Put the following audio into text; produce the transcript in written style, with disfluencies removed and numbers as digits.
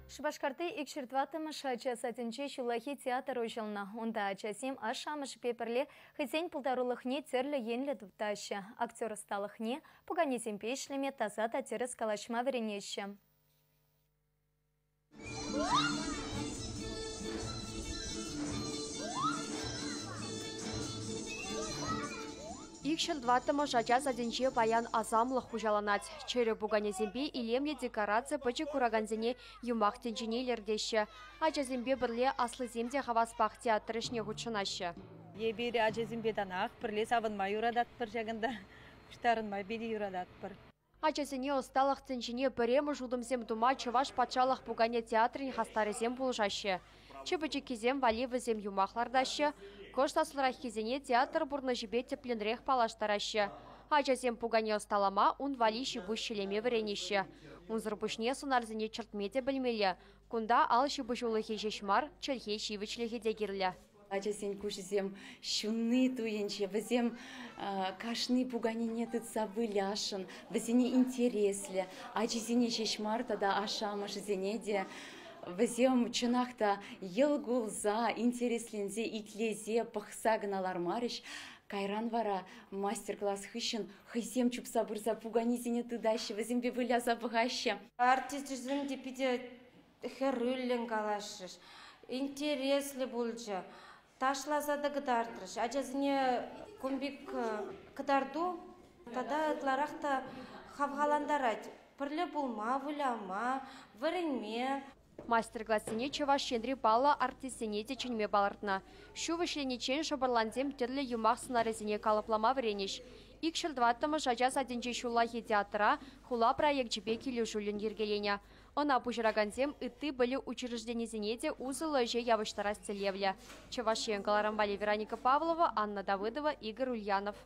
Шыбашкарты икшіртватымыш ачасатынче шулахи театр ожылна. Онда ачасем ашамыш пеперле хызен пулдарулыхне терлі енлі дупташы. Актер сталыхне пуганезем пешлеме таза татерес калашма веренеші. Икшіл дваттымы жача заденче баян азамлық хужаланат. Чері буганезембе илемле декорация пычы кураганзене юмақ тенчіне лердеші. Ачазембе бірле аслы земде хаваспақ театрышне худшынашы. Ебері ачазембе данақ бірле савынмай юрадат бір жағында, күштарынмай бері юрадат бір. Ачасене осталық тенчіне біремі жудымзем дума чываш патшалық бугане театрын хастарызем болжашы. Чебычы кезем валивызем юмақлардашы, коштаслырах кезене театр бұрны жібе тепленрех палаштарашы. Ачасем пугане осталама ун вали шибу шелеме варенеші. Ун зырбушне сунарзіне чыртмеде білмелі. Кунда ал шибу жулыхе жешмар, чылхе шивычлихе дегерлі. Ачасен кушызем шуны туенче, візем кашны пуганине тытса выляшын, візене интереслі. Ачасене жешмар тада ашамыш зенеде. Візем чынақта елгулза, интереслензе, итлезе, пықса гыналар марыш. Кайран вара мастер-класс хыщын, хызем чупса бұрза пуганизене тыдашы, візембе выляза бұғашы. Артистізім депеде херүллен калашыш, интереслі болжы, ташлазады гыдартырыш. Ачазыне күмбек кыдарду, тада ытларақта хавғаландарад. Пірлі болма, вылама, варенме. Мастер-классыне чываш шендри бала артистене теченме балартна. Шу вышленечен шабарландем тірлі юмақ сынарызіне калыплама варенеш. Икшіл дваттымы жача саденче шулахи театра хула проект жібе келі жулін ергелене. Она пужыраганзем ытты білі учрежденезіне де узылы же явыштарас целевле. Чываш шенкаларам Вероника Павлова, Анна Давыдова, Игорь Ульянов.